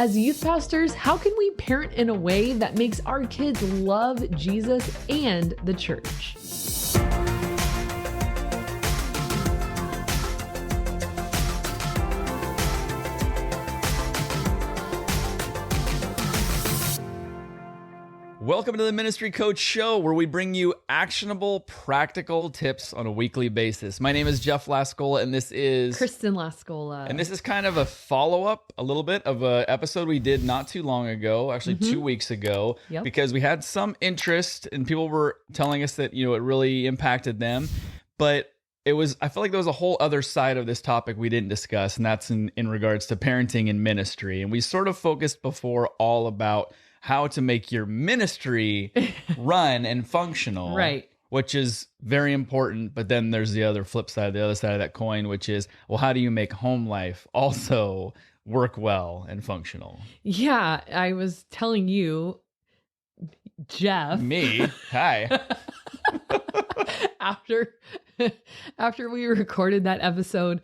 As youth pastors, how can we parent in a way that makes our kids love Jesus and the church? Welcome to the Ministry Coach Show, where we bring you actionable, practical tips on a weekly basis. My name is Jeff Lascola, and this is Kristen Lascola. And this is kind of a follow-up, a little bit, of an episode we did not too long ago, actually 2 weeks ago, because we had some interest, and people were telling us that, it really impacted them. But I feel like there was a whole other side of this topic we didn't discuss, and that's in regards to parenting and ministry. And we sort of focused before all about how to make your ministry run and functional, right? Which is very important. But then there's the other flip side, the other side of that coin, which is, well, how do you make home life also work well and functional? Yeah, I was telling you, Jeff. Me? Hi. After we recorded that episode,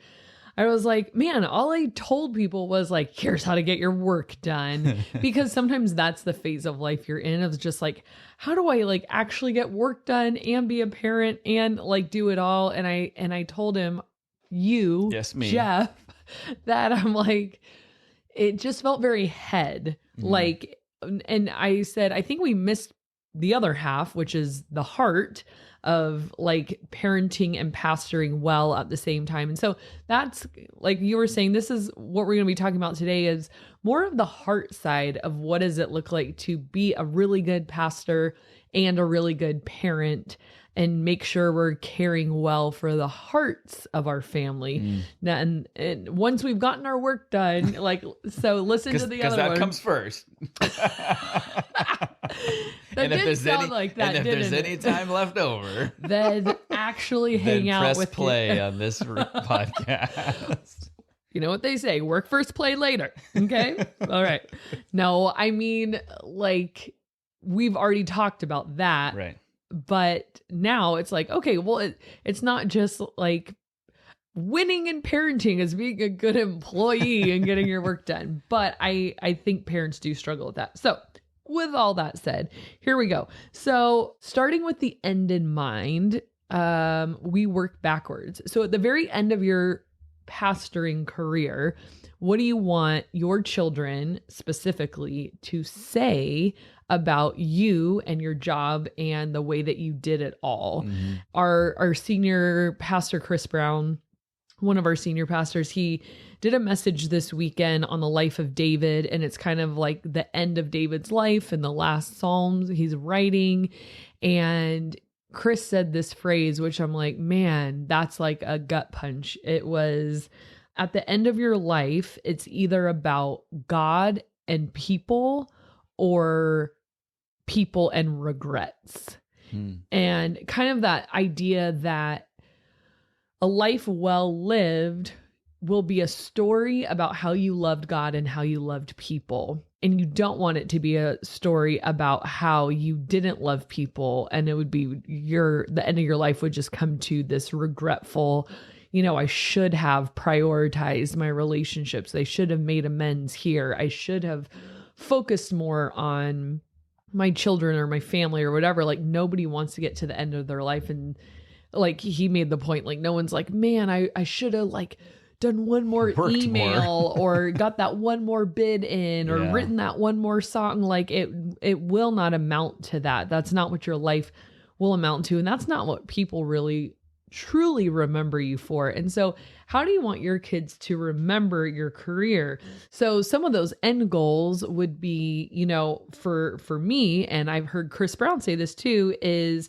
I was like, man, all I told people was like, here's how to get your work done. Because sometimes that's the phase of life you're in. It's just like, how do I actually get work done and be a parent and do it all? And I told him, yes, me, Jeff, that I'm like, it just felt very head. And I said, I think we missed the other half, which is the heart of parenting and pastoring well at the same time. And so that's, like you were saying, this is what we're going to be talking about today, is more of the heart side of what does it look like to be a really good pastor and a really good parent, and make sure we're caring well for the hearts of our fammy. And once we've gotten our work done, so listen to the other one. Because that comes first. And if there's any time left over, then actually hang out with press play on this podcast. You know what they say, work first, play later. Okay. All right. No, I mean, we've already talked about that. Right. But now it's okay, well, it's not just winning in parenting as being a good employee and getting your work done. But I think parents do struggle with that. So with all that said, here we go. So starting with the end in mind, we work backwards. So at the very end of your pastoring career, what do you want your children specifically to say about you and your job and the way that you did it all? Our senior pastor, Chris Brown, one of our senior pastors, he did a message this weekend on the life of David, and it's kind of like the end of David's life and the last Psalms he's writing. And Chris said this phrase, which I'm like, man, that's like a gut punch. It was, at the end of your life, it's either about God and people or people and regrets. And kind of that idea that a life well lived will be a story about how you loved God and how you loved people. And you don't want it to be a story about how you didn't love people. And it would be the end of your life would just come to this regretful, I should have prioritized my relationships. I should have made amends here. I should have focused more on my children or my family or whatever. Nobody wants to get to the end of their life. And he made the point, no one's like, man, I should have done one more email or got that one more bid in or written that one more song. It will not amount to that. That's not what your life will amount to. And that's not what people really truly remember you for. And so how do you want your kids to remember your career? So some of those end goals would be, for me, and I've heard Chris Brown say this too, is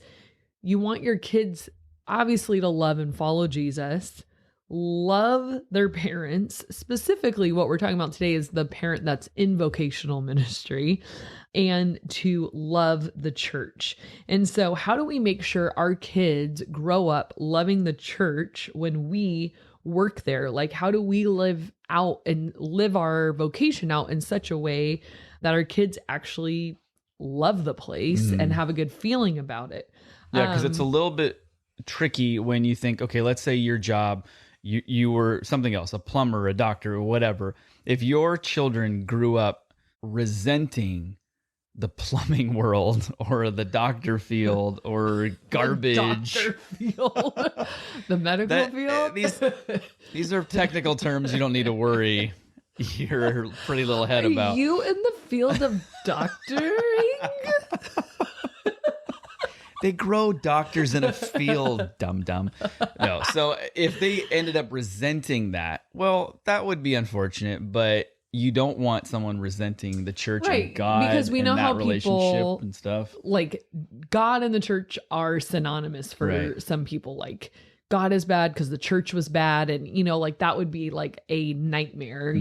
you want your kids obviously to love and follow Jesus, love their parents. Specifically, what we're talking about today is the parent that's in vocational ministry, and to love the church. And so how do we make sure our kids grow up loving the church when we work there? How do we live out and live our vocation out in such a way that our kids actually love the place and have a good feeling about it? Yeah, because it's a little bit tricky when you think, okay, let's say your job, you were something else, a plumber, a doctor, or whatever, if your children grew up resenting the plumbing world or the doctor field or garbage, The doctor field, the medical field. These are technical terms you don't need to worry your pretty little head about. Are you in the field of doctoring? They grow doctors in a field, dum-dum. No, so if they ended up resenting that, well, that would be unfortunate, but you don't want someone resenting the church and God, because we know how people and stuff. Like God and the church are synonymous for some people. Like God is bad because the church was bad, and like that would be like a nightmare.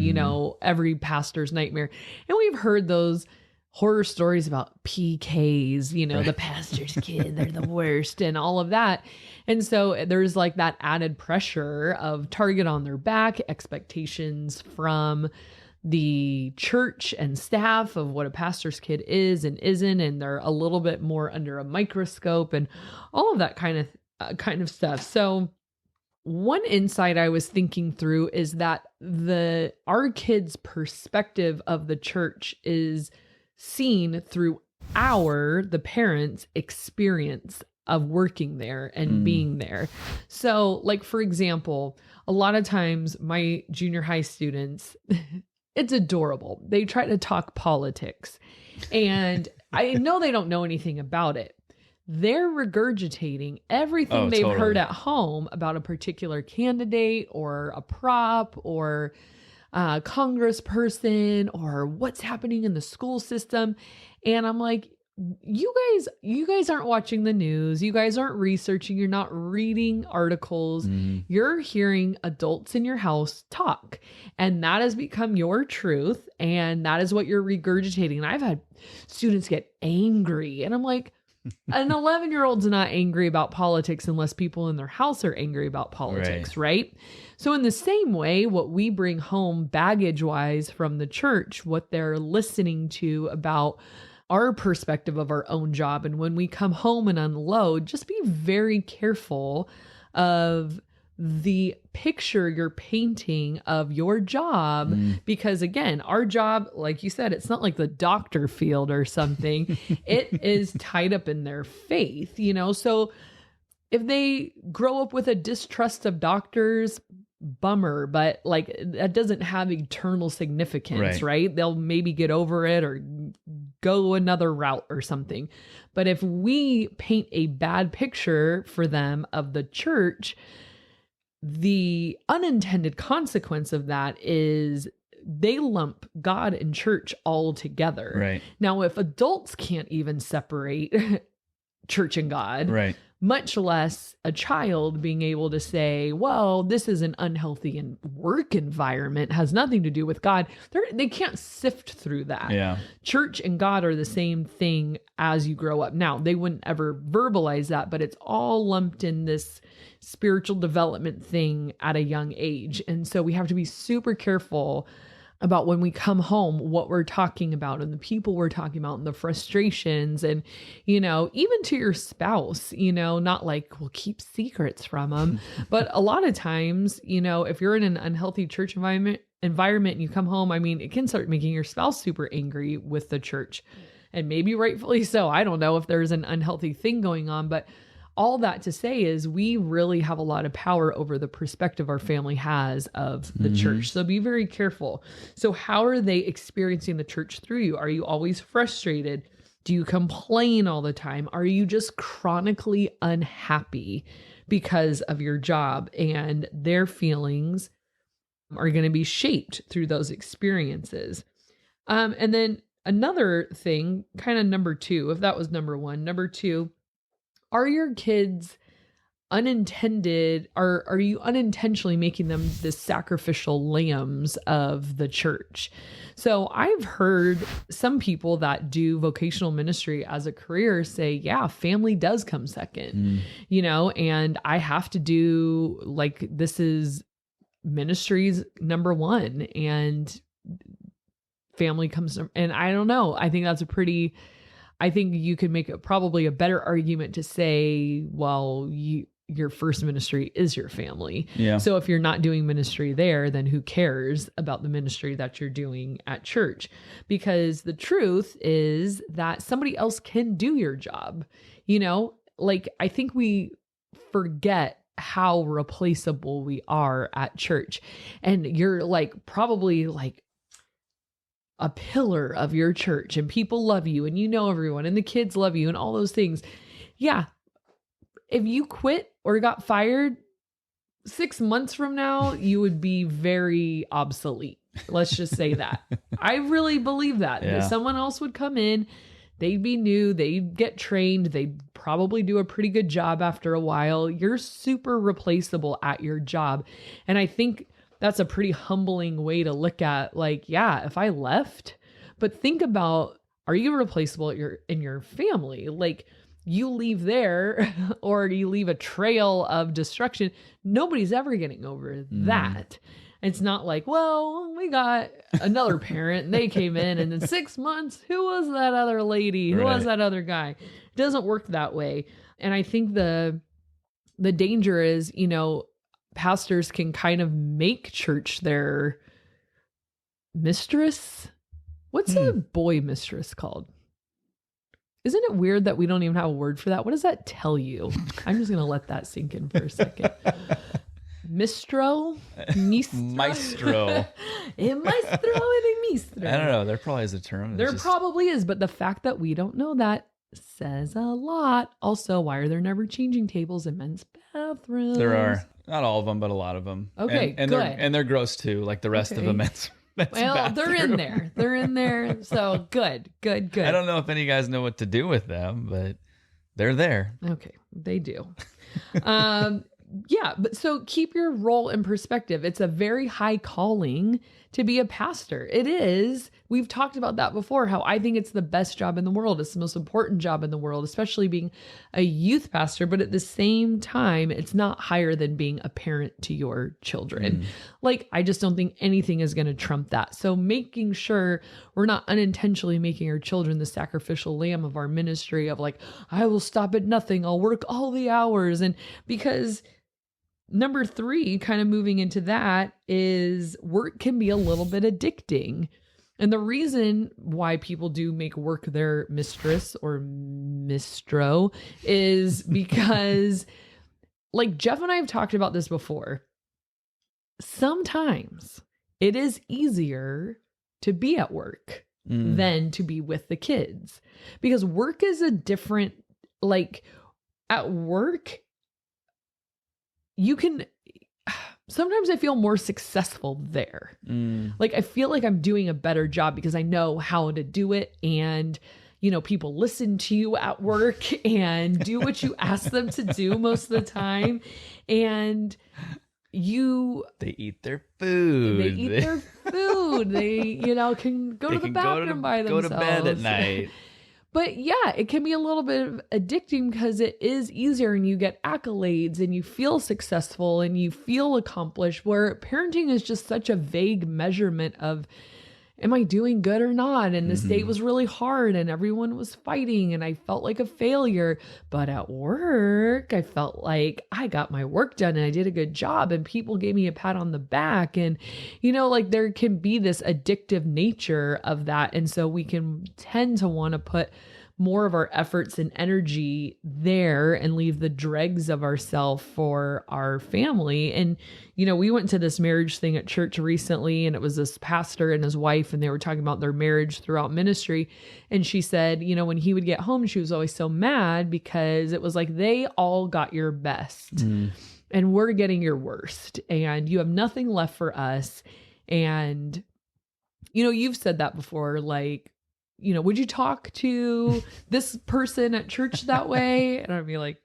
Every pastor's nightmare, and we've heard those horror stories about PKs, the pastor's kid, they're the worst and all of that. And so there's like that added pressure of target on their back, expectations from the church and staff of what a pastor's kid is and isn't. And they're a little bit more under a microscope and all of that kind of stuff. So one insight I was thinking through is that our kids' perspective of the church is seen through the parents' experience of working there and being there. So like, for example, a lot of times my junior high students, it's adorable. They try to talk politics and I know they don't know anything about it. They're regurgitating everything they've heard at home about a particular candidate or a prop or congressperson or what's happening in the school system. And I'm like, you guys aren't watching the news. You guys aren't researching. You're not reading articles. You're hearing adults in your house talk, and that has become your truth. And that is what you're regurgitating. And I've had students get angry, and I'm like, an 11-year-old's not angry about politics unless people in their house are angry about politics, right? So in the same way, what we bring home baggage-wise from the church, what they're listening to about our perspective of our own job, and when we come home and unload, just be very careful of the picture you're painting of your job, because again, our job, like you said, it's not like the doctor field or something. It is tied up in their faith, so if they grow up with a distrust of doctors, bummer, but like that doesn't have eternal significance, right? They'll maybe get over it or go another route or something. But if we paint a bad picture for them of the church, the unintended consequence of that is they lump God and church all together. Now, if adults can't even separate church and God, much less a child being able to say, well, this is an unhealthy work environment, has nothing to do with God. They can't sift through that. Church and God are the same thing as you grow up. Now, they wouldn't ever verbalize that, but it's all lumped in this spiritual development thing at a young age. And so we have to be super careful about when we come home, what we're talking about and the people we're talking about and the frustrations and, even to your spouse, not like we'll keep secrets from them. But a lot of times, if you're in an unhealthy church environment and you come home, it can start making your spouse super angry with the church, and maybe rightfully so. I don't know if there's an unhealthy thing going on, but all that to say is we really have a lot of power over the perspective our family has of the church. So be very careful. So how are they experiencing the church through you? Are you always frustrated? Do you complain all the time? Are you just chronically unhappy because of your job? And their feelings are going to be shaped through those experiences. And then another thing, kind of number two, if that was number one, number two, are your kids unintended, are you unintentionally making them the sacrificial lambs of the church? So I've heard some people that do vocational ministry as a career say, yeah, family does come second, and I have to do this is ministry's number one and family comes, and I don't know. I think you could make probably a better argument to say, well, your first ministry is your family. Yeah. So if you're not doing ministry there, then who cares about the ministry that you're doing at church? Because the truth is that somebody else can do your job. You know, like I think we forget how replaceable we are at church. And you're like probably like a pillar of your church and people love you and you know everyone and the kids love you and all those things. Yeah. If you quit or got fired 6 months from now, you would be very obsolete. Let's just say that. I really believe that. Yeah. Someone else would come in, they'd be new, they'd get trained, they'd probably do a pretty good job after a while. You're super replaceable at your job. And I think that's a pretty humbling way to look at, like, yeah, if I left, but think about, are you replaceable in your family? Like, you leave there or you leave a trail of destruction. Nobody's ever getting over that. It's not like, well, we got another parent and they came in and in 6 months, who was that other lady? Who was that other guy? It doesn't work that way. And I think the danger is, you know, pastors can kind of make church their mistress. What's a boy mistress called? Isn't it weird that we don't even have a word for that? What does that tell you? I'm just going to let that sink in for a second. Maestro? Maestro. El maestro and maestro. I don't know. There probably is a term. There probably is, but the fact that we don't know that says a lot. Also, why are there never changing tables in men's bathrooms? There are. Not all of them, but a lot of them. Okay, and good. They're gross too, like the rest of the men's well, they're in there. They're in there. So good. I don't know if any of you guys know what to do with them, but they're there. Okay, they do. Yeah, but so keep your role in perspective. It's a very high calling to be a pastor. It is. We've talked about that before, how I think it's the best job in the world. It's the most important job in the world, especially being a youth pastor. But at the same time, it's not higher than being a parent to your children. Like, I just don't think anything is going to trump that. So making sure we're not unintentionally making our children the sacrificial lamb of our ministry of like, I will stop at nothing. I'll work all the hours. And because number 3, kind of moving into that, is work can be a little bit addicting. And the reason why people do make work their mistress or mistro is because, like Jeff and I have talked about this before, sometimes it is easier to be at work than to be with the kids. Because work is a different, like at work, you can, sometimes I feel more successful there. Like, I feel like I'm doing a better job because I know how to do it. And, you know, people listen to you at work and do what you ask them to do most of the time. And they eat their food. They, you know, can go to the bathroom by themselves. Go to bed at night. But yeah, it can be a little bit addicting because it is easier and you get accolades and you feel successful and you feel accomplished, where parenting is just such a vague measurement of, am I doing good or not? And this day was really hard and everyone was fighting and I felt like a failure. But at work, I felt like I got my work done and I did a good job and people gave me a pat on the back. And, you know, like there can be this addictive nature of that. And so we can tend to want to put more of our efforts and energy there and leave the dregs of ourselves for our family. And, you know, we went to this marriage thing at church recently, and it was this pastor and his wife, and they were talking about their marriage throughout ministry. And she said, you know, when he would get home, she was always so mad because it was like, they all got your best and we're getting your worst and you have nothing left for us. And, you know, you've said that before, like, you know, would you talk to this person at church that way? And I'd be like,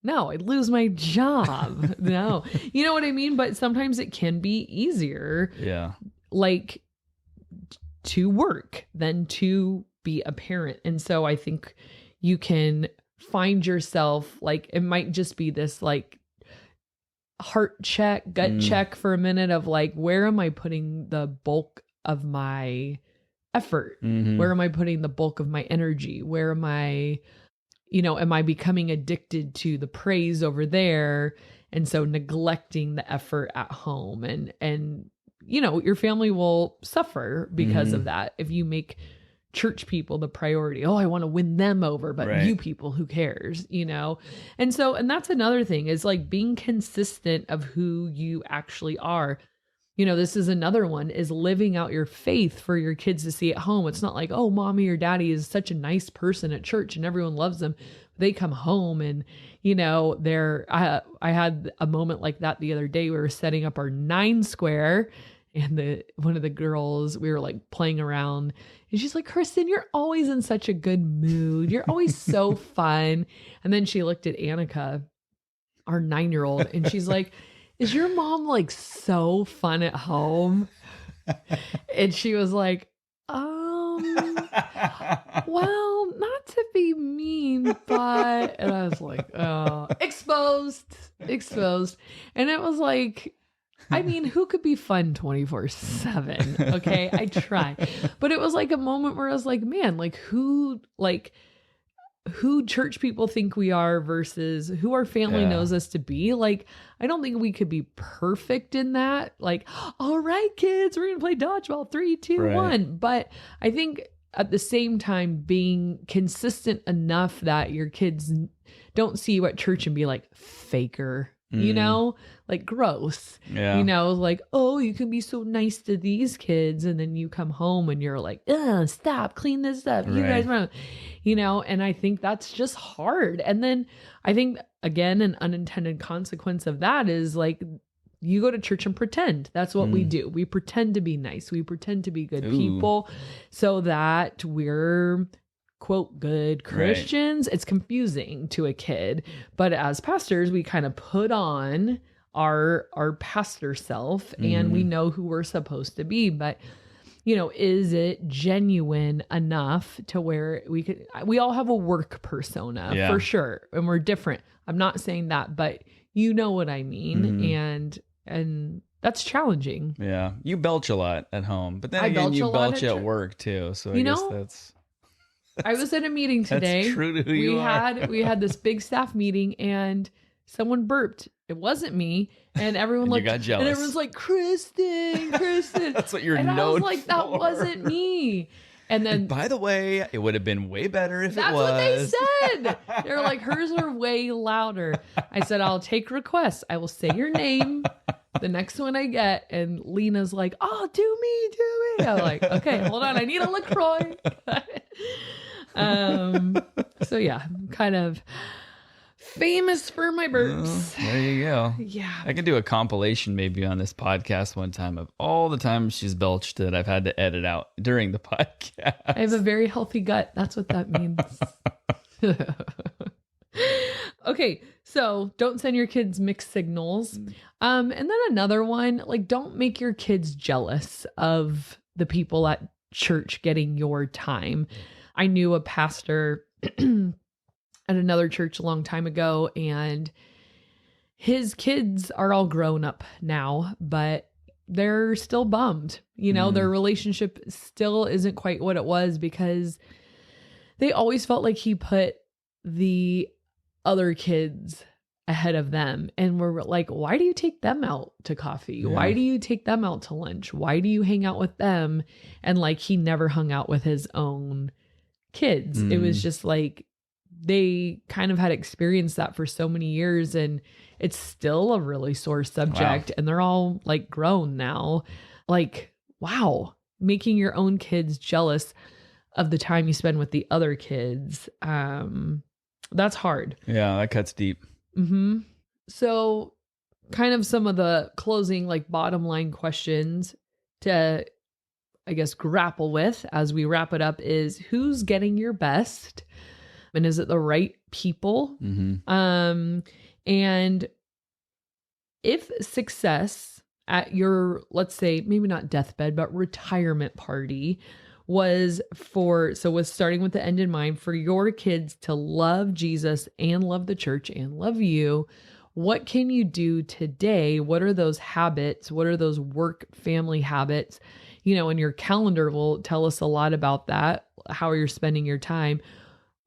no, I'd lose my job. No, you know what I mean? But sometimes it can be easier, like to work than to be a parent. And so I think you can find yourself, like, it might just be this like heart check, gut check for a minute of like, where am I putting the bulk of my effort? Where am I putting the bulk of my energy? Where am I, am I becoming addicted to the praise over there? And so neglecting the effort at home, and your family will suffer because of that. If you make church people the priority, I want to win them over, but you people, who cares, And so, and that's another thing, is like being consistent of who you actually are. This is another one, is living out your faith for your kids to see at home. It's not like, oh, mommy or daddy is such a nice person at church and everyone loves them. They come home and, I had a moment like that the other day. We were setting up our 9 square, and one of the girls, we were like playing around, and she's like, Kristen, you're always in such a good mood. You're always so fun. And then she looked at Annika, our 9-year-old, and she's like, is your mom like so fun at home? And she was like, well, not to be mean, but, and I was like, oh, exposed. And it was like, I mean, who could be fun 24/7? Okay. I try, but it was like a moment where I was like, man, like who church people think we are versus who our family knows us to be. Like, I don't think we could be perfect in that. Like, all right, kids, we're going to play dodgeball, 3, 2, 1. But I think at the same time, being consistent enough that your kids don't see you at church and be like, faker, like gross, like, oh, you can be so nice to these kids. And then you come home and you're like, stop, clean this up. You guys run, and I think that's just hard. And then I think, again, an unintended consequence of that is like, you go to church and pretend. That's what we do. We pretend to be nice. We pretend to be good people so that we're, quote, good Christians. It's confusing to a kid, but as pastors, we kind of put on our pastor self, and we know who we're supposed to be. But is it genuine enough to where we all have a work persona for sure, and we're different. I'm not saying that, but you know what I mean. And that's challenging. Yeah. You belch a lot at home, but then again, you belch at work too. So I guess that's I was at a meeting today. That's true to who you are. We had this big staff meeting, and someone burped. It wasn't me, and everyone you got jealous. And everyone's like, Kristen. That's what you're known for. I was like, that for. Wasn't me. And then, by the way, it would have been way better if it was. That's what they said. They're like, hers are way louder. I said, I'll take requests. I will say your name the next one I get. And Lena's like, oh, do me. I'm like, okay, hold on. I need a LaCroix. So yeah, I'm kind of famous for my burps. There you go. Yeah. I can do a compilation maybe on this podcast one time of all the times she's belched that I've had to edit out during the podcast. I have a very healthy gut. That's what that means. Okay. So don't send your kids mixed signals. And then another one, like, don't make your kids jealous of the people at church getting your time. I knew a pastor at another church a long time ago, and his kids are all grown up now, but they're still bummed. Their relationship still isn't quite what it was because they always felt like he put the other kids ahead of them. And we're like, why do you take them out to coffee? Yeah. Why do you take them out to lunch? Why do you hang out with them? And like, he never hung out with his own kids. It was just like, they kind of had experienced that for so many years, and it's still a really sore subject. Wow. And they're all like grown now. Like, wow, making your own kids jealous of the time you spend with the other kids. That's hard. Yeah, that cuts deep. So kind of some of the closing, like, bottom line questions to, I guess, grapple with as we wrap it up is, who's getting your best? And is it the right people? And if success at your, let's say, maybe not deathbed, but retirement party was with starting with the end in mind, for your kids to love Jesus and love the church and love you, what can you do today? What are those habits? What are those work family habits? And your calendar will tell us a lot about that, how you're spending your time.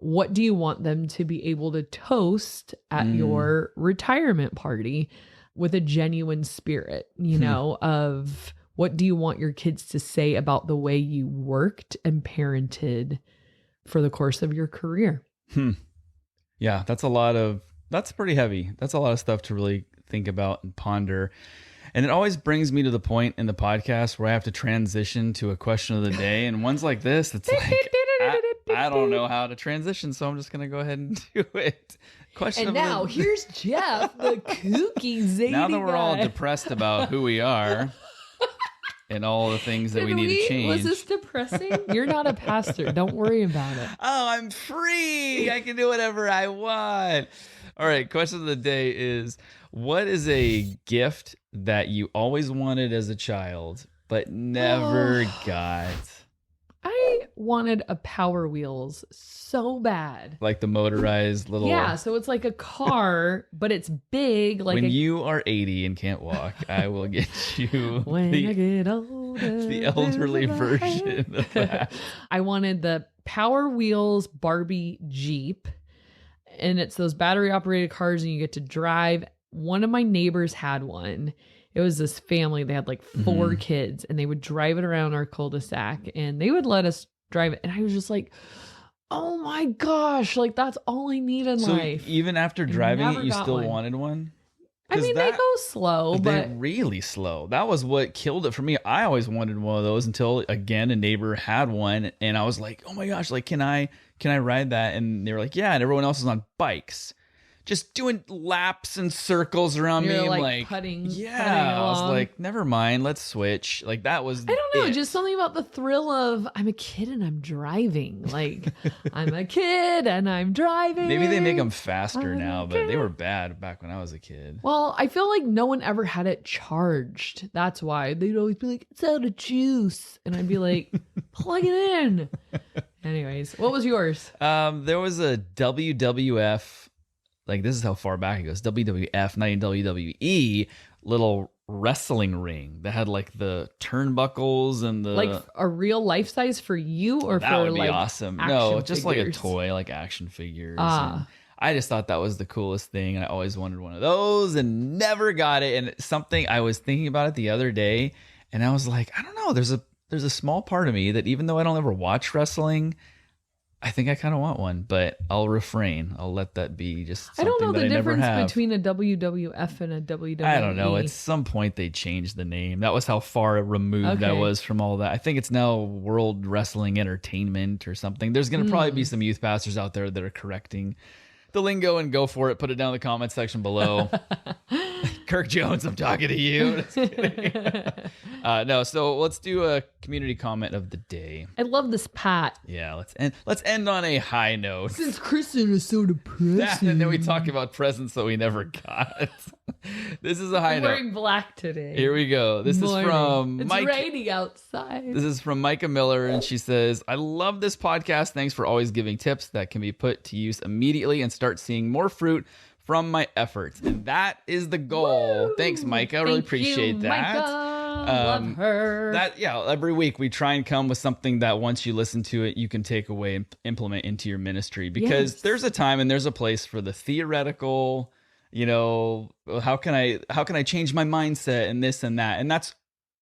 what do you want them to be able to toast at your retirement party with a genuine spirit, you know, of what do you want your kids to say about the way you worked and parented for the course of your career? Yeah, that's pretty heavy. That's a lot of stuff to really think about and ponder. And it always brings me to the point in the podcast where I have to transition to a question of the day. And ones like this, it's like, I don't know how to transition, so I'm just going to go ahead and do it. Question and now here's Jeff, the kooky zany Now that we're guy. all depressed about who we are and all the things that we need to change. Was this depressing? You're not a pastor. Don't worry about it. Oh, I'm free. I can do whatever I want. All right. Question of the day is, what is a gift that you always wanted as a child, but never got? I wanted a Power Wheels so bad. Like the motorized little... Yeah, so it's like a car, but it's big. Like when you are 80 and can't walk, I will get you when I get older, the elderly version of that. I wanted the Power Wheels Barbie Jeep, and it's those battery-operated cars, and you get to drive. One of my neighbors had one. It was this family. They had like 4 kids, and they would drive it around our cul-de-sac, and they would let us drive it. And I was just like, oh my gosh, like that's all I need in life. Even after driving it, you still wanted one? I mean, they go slow, but they're really slow. That was what killed it for me. I always wanted one of those until, again, a neighbor had one, and I was like, oh my gosh, like, can I ride that? And they were like, yeah, and everyone else is on bikes, just doing laps and circles around me. Like putting. Yeah, I was like, never mind, let's switch. Like that was. I don't know, just something about the thrill of I'm a kid and I'm driving. Like I'm a kid and I'm driving. Maybe they make them faster now, but they were bad back when I was a kid. Well, I feel like no one ever had it charged. That's why they'd always be like, it's out of juice, and I'd be like, plug it in. Anyways, what was yours? There was a WWF. Like, this is how far back it goes. WWF, not even WWE, little wrestling ring that had like the turnbuckles and the... Like a real life size for you or that for would be like awesome. No, just figures? like a toy, like action figures. And I just thought that was the coolest thing. And I always wanted one of those and never got it. And it's something I was thinking about it the other day. And I was like, I don't know. There's a small part of me that even though I don't ever watch wrestling, I think I kind of want one, but I'll refrain. I'll let that be just something I don't know that the I never difference have. between a WWF and a WWE. I don't know. At some point, they changed the name. That was how far removed I was from all that. I think it's now World Wrestling Entertainment or something. There's going to probably be some youth pastors out there that are correcting the lingo, and go for it. Put it down in the comment section below. Kirk Jones, I'm talking to you. Just kidding. No, so let's do a community comment of the day. I love this Pat. Yeah, let's end on a high note. Since Kristen is so depressing. And then we talk about presents that we never got. This is a high note. I'm wearing black today. Here we go. This is from It's Mike. raining outside. This is from Micah Miller, and she says, I love this podcast. Thanks for always giving tips that can be put to use immediately and start seeing more fruit from my efforts. And that is the goal. Woo! Thanks, Micah. I really appreciate that. Love her. Every week we try and come with something that once you listen to it, you can take away and implement into your ministry, because there's a time and there's a place for the theoretical, you know, how can I change my mindset and this and that, and that's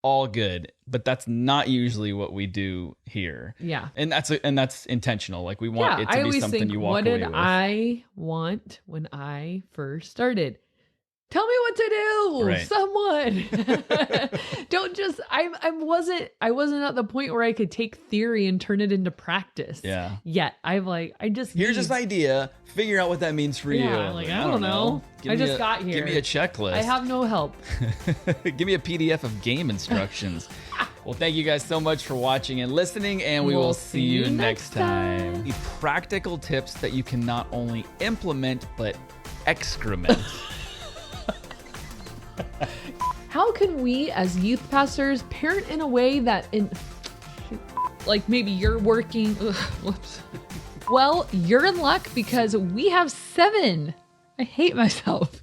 all good, but that's not usually what we do here. Yeah, and that's intentional. Like, we want it to be something you walk away with. What did I want when I first started? Tell me what to do, right. Someone. Don't just, I wasn't at the point where I could take theory and turn it into practice. Yeah. Yet here's this idea, figure out what that means for you. Like, I don't know. I just got here. Give me a checklist. I have no help. Give me a PDF of game instructions. Well, thank you guys so much for watching and listening, and we will see you next time. The practical tips that you can not only implement, but excrement. How can we as youth pastors parent in a way that like maybe you're working, whoops. Well, you're in luck because we have 7. I hate myself.